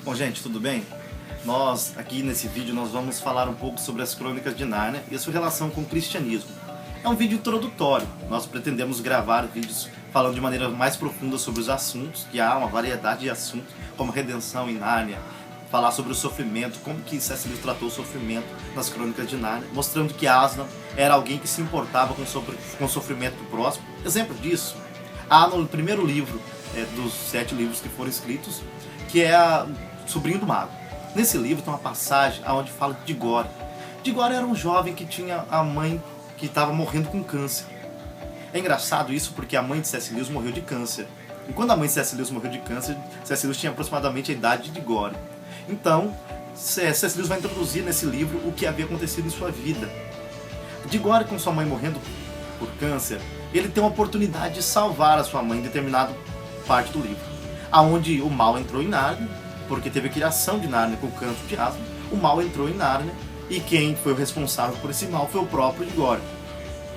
Bom, gente, tudo bem? Nós, aqui nesse vídeo, nós vamos falar um pouco sobre as Crônicas de Nárnia e a sua relação com o cristianismo. É um vídeo introdutório, nós pretendemos gravar vídeos falando de maneira mais profunda sobre os assuntos, que há uma variedade de assuntos, como redenção em Nárnia, falar sobre o sofrimento, como que C.S. Lewis tratou o sofrimento nas Crônicas de Nárnia, mostrando que Aslan era alguém que se importava com o sofrimento do próximo. Exemplo disso, há no primeiro livro dos 7 livros que foram escritos, que é Sobrinho do Mago. Nesse livro tem uma passagem onde fala de Digore. Digore era um jovem que tinha a mãe que estava morrendo com câncer. É engraçado isso porque a mãe de C.S. Lewis morreu de câncer. E quando a mãe de C.S. Lewis morreu de câncer, C.S. Lewis tinha aproximadamente a idade de Digore. Então, C.S. Lewis vai introduzir nesse livro o que havia acontecido em sua vida. Digore, com sua mãe morrendo por câncer, ele tem uma oportunidade de salvar a sua mãe em determinada parte do livro, aonde o mal entrou em Nárnia, porque teve a criação de Nárnia com o canto de Aslan. O mal entrou em Nárnia e quem foi o responsável por esse mal foi o próprio Digore.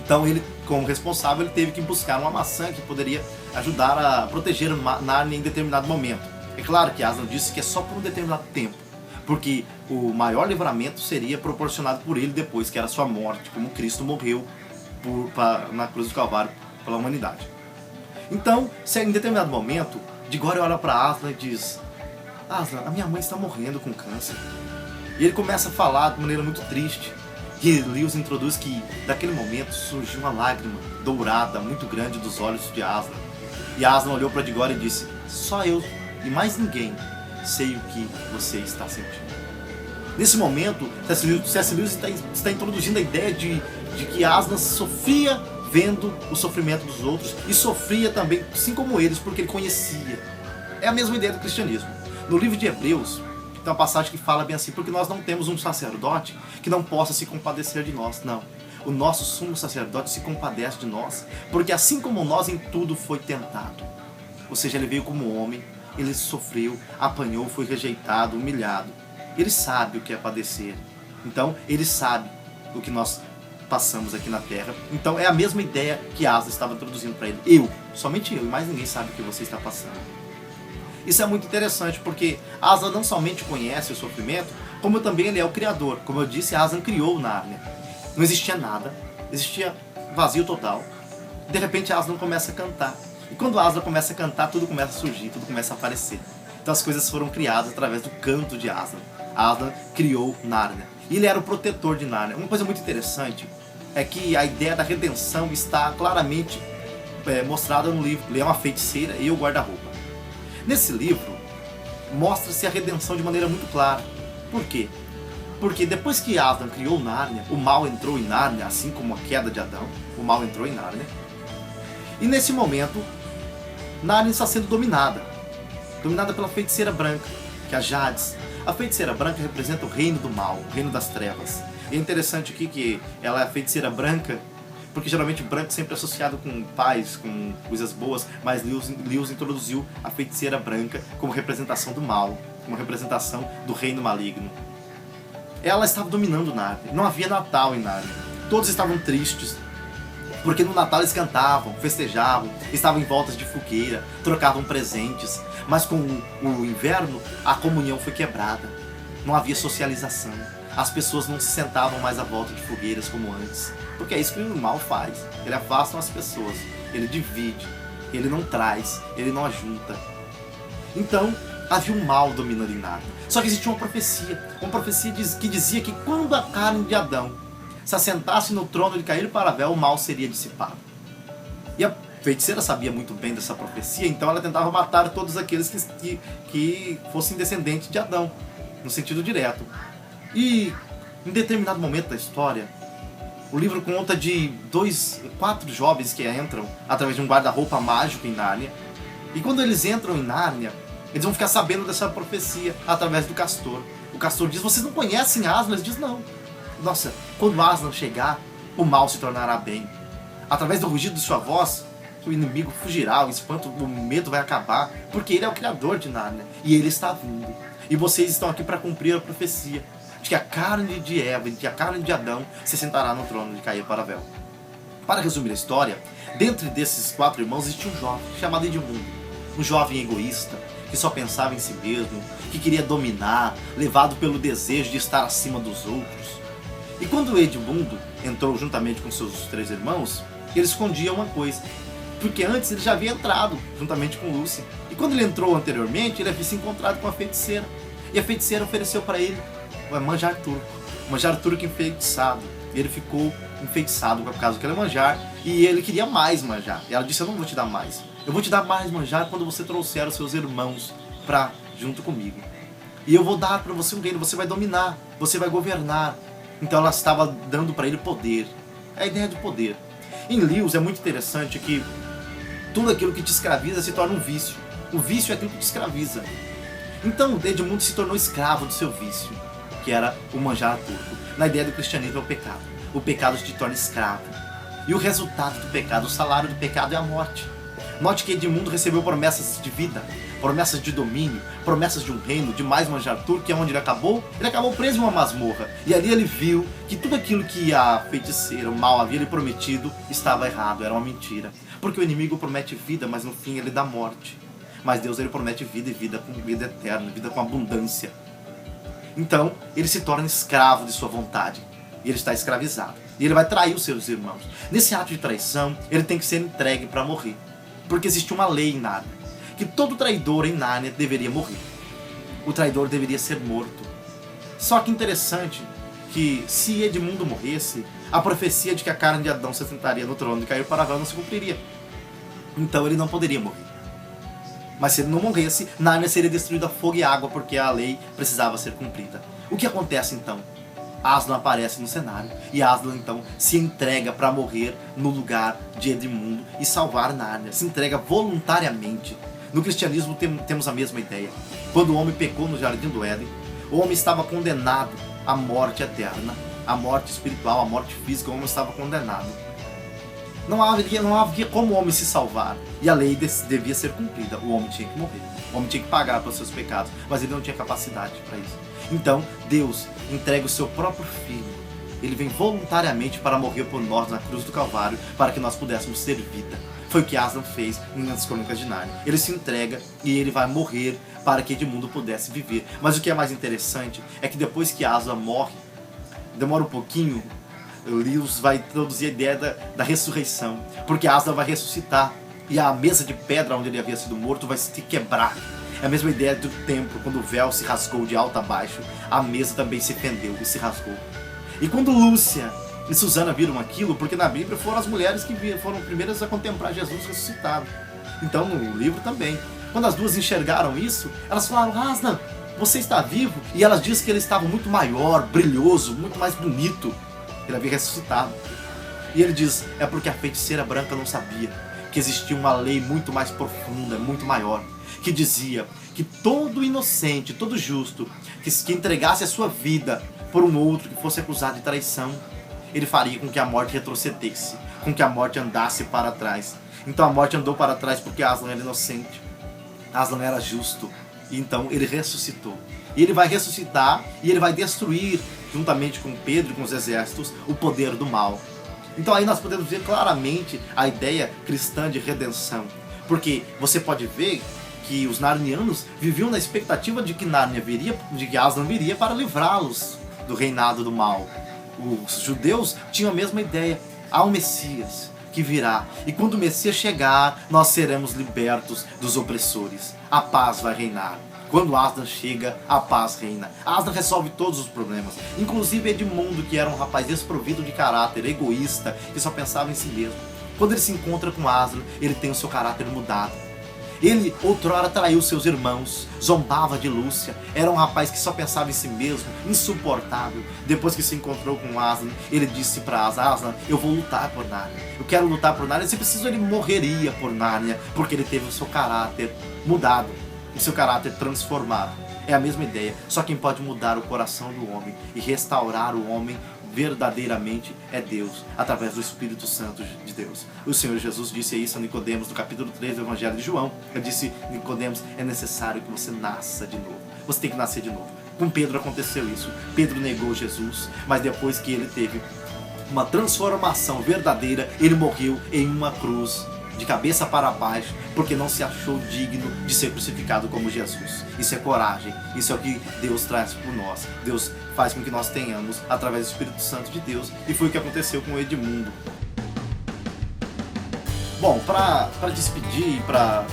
Então ele, como responsável, ele teve que buscar uma maçã que poderia ajudar a proteger Nárnia em determinado momento. É claro que Aslan disse que é só por um determinado tempo, porque o maior livramento seria proporcionado por ele depois, que era a sua morte, como Cristo morreu na cruz do Calvário pela humanidade. Então, se em determinado momento, Digore olha para Aslan e diz: Aslan, a minha mãe está morrendo com câncer. E ele começa a falar de maneira muito triste. E Lewis introduz que, daquele momento, surgiu uma lágrima dourada muito grande dos olhos de Aslan. E Aslan olhou para Digore e disse: só eu e mais ninguém sei o que você está sentindo. Nesse momento, C.S. Lewis está introduzindo a ideia de que Aslan sofria vendo o sofrimento dos outros e sofria também, assim como eles, porque ele conhecia. É a mesma ideia do cristianismo. No livro de Hebreus, tem uma passagem que fala bem assim: porque nós não temos um sacerdote que não possa se compadecer de nós. Não. O nosso sumo sacerdote se compadece de nós, porque assim como nós em tudo foi tentado. Ou seja, ele veio como homem, ele sofreu, apanhou, foi rejeitado, humilhado. Ele sabe o que é padecer. Então, ele sabe o que nós passamos aqui na Terra. Então, é a mesma ideia que Aslan estava introduzindo para ele. Somente eu, e mais ninguém sabe o que você está passando. Isso é muito interessante, porque Aslan não somente conhece o sofrimento, como também ele é o criador. Como eu disse, Aslan criou Nárnia. Não existia nada, existia vazio total. De repente, Aslan começa a cantar. E quando Aslan começa a cantar, tudo começa a surgir, tudo começa a aparecer. Então as coisas foram criadas através do canto de Aslan. Aslan criou Nárnia. E ele era o protetor de Nárnia. Uma coisa muito interessante é que a ideia da redenção está claramente mostrada no livro Leão, a Feiticeira e o Guarda-Roupa. Nesse livro, mostra-se a redenção de maneira muito clara. Por quê? Porque depois que Aslan criou Nárnia, o mal entrou em Nárnia, assim como a queda de Adão, o mal entrou em Nárnia. E nesse momento, Nárnia está sendo dominada pela Feiticeira Branca, que é a Jades. A Feiticeira Branca representa o reino do mal, o reino das trevas. E é interessante aqui que ela é a Feiticeira Branca, porque geralmente branco sempre é associado com paz, com coisas boas, mas Lewis introduziu a Feiticeira Branca como representação do mal, como representação do reino maligno. Ela estava dominando Nárnia. Não havia Natal em Nárnia. Todos estavam tristes, porque no Natal eles cantavam, festejavam, estavam em voltas de fogueira, trocavam presentes. Mas com o inverno, a comunhão foi quebrada. Não havia socialização. As pessoas não se sentavam mais à volta de fogueiras como antes. Porque é isso que o mal faz. Ele afasta as pessoas, ele divide, ele não traz, ele não ajunta. Então, havia um mal dominando em Nárnia. Só que existia uma profecia que dizia que quando a carne de Adão se assentasse no trono de Cair para Vel, o mal seria dissipado. E a feiticeira sabia muito bem dessa profecia, então ela tentava matar todos aqueles que fossem descendentes de Adão, no sentido direto. E em determinado momento da história, o livro conta de 4 jovens que entram através de um guarda-roupa mágico em Nárnia. E quando eles entram em Nárnia, eles vão ficar sabendo dessa profecia através do Castor. O Castor diz: vocês não conhecem Aslan? Eles dizem: não. Nossa, quando Aslan chegar, o mal se tornará bem. Através do rugido de sua voz, o inimigo fugirá, o espanto, o medo vai acabar, porque ele é o criador de Nárnia e ele está vindo. E vocês estão aqui para cumprir a profecia de que a carne de Eva e a carne de Adão se sentará no trono de Cair para Vel. Para resumir a história, dentre desses 4 irmãos existia um jovem chamado Edmundo, um jovem egoísta que só pensava em si mesmo, que queria dominar, levado pelo desejo de estar acima dos outros. E quando Edmundo entrou juntamente com seus 3 irmãos, ele escondia uma coisa, porque antes ele já havia entrado juntamente com Lúcia. E quando ele entrou anteriormente, ele havia se encontrado com a feiticeira. E a feiticeira ofereceu para ele um manjar turco enfeitiçado. E ele ficou enfeitiçado por causa daquele manjar, e ele queria mais manjar. E ela disse: eu não vou te dar mais, eu vou te dar mais manjar quando você trouxer os seus irmãos para junto comigo. E eu vou dar para você um reino, você vai dominar, você vai governar. Então ela estava dando para ele poder, é a ideia de poder. Em Lewis é muito interessante que tudo aquilo que te escraviza se torna um vício. O vício é aquilo que te escraviza. Então Edmundo se tornou escravo do seu vício, que era o manjar turco. Na ideia do cristianismo é o pecado. O pecado te torna escravo. E o resultado do pecado, o salário do pecado é a morte. Note que Edmundo recebeu promessas de vida, promessas de domínio, promessas de um reino, de mais manjar turco, que é onde ele acabou preso em uma masmorra. E ali ele viu que tudo aquilo que a feiticeira, o mal, havia lhe prometido estava errado, era uma mentira. Porque o inimigo promete vida, mas no fim ele dá morte. Mas Deus, ele promete vida, e vida com vida eterna, vida com abundância. Então ele se torna escravo de sua vontade, e ele está escravizado, e ele vai trair os seus irmãos. Nesse ato de traição, ele tem que ser entregue para morrer, porque existe uma lei em Nárnia, que todo traidor em Nárnia deveria morrer. O traidor deveria ser morto. Só que interessante que se Edmundo morresse, a profecia de que a carne de Adão se sentaria no trono de cair para Ravan não se cumpriria. Então ele não poderia morrer. Mas se ele não morresse, Nárnia seria destruída a fogo e água, porque a lei precisava ser cumprida. O que acontece então? Aslan aparece no cenário, e Aslan então se entrega para morrer no lugar de Edmundo e salvar Nárnia. Se entrega voluntariamente. No cristianismo temos a mesma ideia. Quando o homem pecou no Jardim do Éden, o homem estava condenado à morte eterna, à morte espiritual, à morte física. O homem estava condenado. Não havia como o homem se salvar, e a lei devia ser cumprida. O homem tinha que morrer, o homem tinha que pagar pelos seus pecados, mas ele não tinha capacidade para isso. Então Deus entrega o seu próprio filho, ele vem voluntariamente para morrer por nós na cruz do Calvário, para que nós pudéssemos ter vida. Foi o que Aslan fez nas Crônicas de Nárnia. Ele se entrega e ele vai morrer para que Edmundo pudesse viver. Mas o que é mais interessante é que depois que Aslan morre, demora um pouquinho, Lewis vai introduzir a ideia da ressurreição, porque Aslan vai ressuscitar, e a mesa de pedra onde ele havia sido morto vai se quebrar. É a mesma ideia do templo, quando o véu se rasgou de alto a baixo, a mesa também se fendeu e se rasgou. E quando Lúcia e Susana viram aquilo, porque na Bíblia foram as mulheres que foram primeiras a contemplar Jesus ressuscitado, então no livro também, quando as duas enxergaram isso, elas falaram: Aslan, você está vivo? E elas dizem que ele estava muito maior, brilhoso, muito mais bonito. Ele havia ressuscitado. E ele diz: é porque a feiticeira branca não sabia que existia uma lei muito mais profunda, muito maior, que dizia que todo inocente, todo justo, que entregasse a sua vida por um outro que fosse acusado de traição, ele faria com que a morte retrocedesse, com que a morte andasse para trás. Então a morte andou para trás porque Aslan era inocente, Aslan era justo, e então ele ressuscitou. E ele vai ressuscitar e ele vai destruir, juntamente com Pedro e com os exércitos, o poder do mal. Então aí nós podemos ver claramente a ideia cristã de redenção. Porque você pode ver que os narnianos viviam na expectativa de que Aslan viria para livrá-los do reinado do mal. Os judeus tinham a mesma ideia: há um Messias que virá, e quando o Messias chegar, nós seremos libertos dos opressores. A paz vai reinar. Quando Aslan chega, a paz reina. Aslan resolve todos os problemas, inclusive Edmundo, que era um rapaz desprovido de caráter, egoísta, que só pensava em si mesmo. Quando ele se encontra com Aslan, ele tem o seu caráter mudado. Ele outrora traiu seus irmãos, zombava de Lúcia, era um rapaz que só pensava em si mesmo, insuportável. Depois que se encontrou com Aslan, ele disse para Aslan: Aslan, eu vou lutar por Nárnia, eu quero lutar por Nárnia. Se preciso, ele morreria por Nárnia, porque ele teve o seu caráter mudado, o seu caráter transformado. É a mesma ideia, só quem pode mudar o coração do homem e restaurar o homem verdadeiramente é Deus, através do Espírito Santo de Deus. O Senhor Jesus disse isso a Nicodemos no capítulo 3 do Evangelho de João. Ele disse: Nicodemos, é necessário que você nasça de novo. Você tem que nascer de novo. Com Pedro aconteceu isso. Pedro negou Jesus, mas depois que ele teve uma transformação verdadeira, ele morreu em uma cruz de cabeça para baixo, porque não se achou digno de ser crucificado como Jesus. Isso é coragem, isso é o que Deus traz por nós. Deus faz com que nós tenhamos através do Espírito Santo de Deus, e foi o que aconteceu com Edmundo. Bom, para despedir e para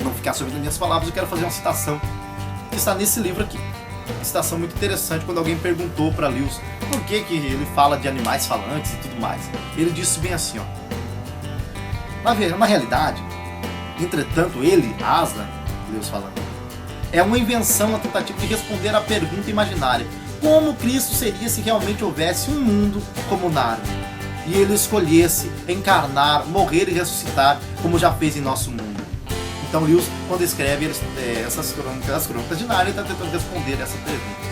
não ficar sobre as minhas palavras, eu quero fazer uma citação que está nesse livro aqui. Uma citação muito interessante, quando alguém perguntou para Lewis por que ele fala de animais falantes e tudo mais. Ele disse bem assim, ó: na realidade, entretanto, ele, Aslan, Lewis falando, é uma invenção, uma tentativa de responder à pergunta imaginária: como Cristo seria se realmente houvesse um mundo como Nárnia, e ele escolhesse encarnar, morrer e ressuscitar, como já fez em nosso mundo? Então Lewis, quando escreve as crônicas de Nárnia, está tentando responder essa pergunta.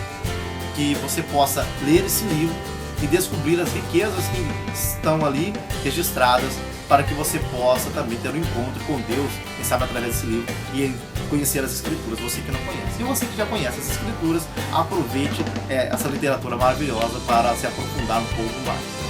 Que você possa ler esse livro e descobrir as riquezas que estão ali registradas, para que você possa também ter um encontro com Deus, quem sabe através desse livro, e conhecer as Escrituras, você que não conhece. E você que já conhece as Escrituras, aproveite essa literatura maravilhosa para se aprofundar um pouco mais.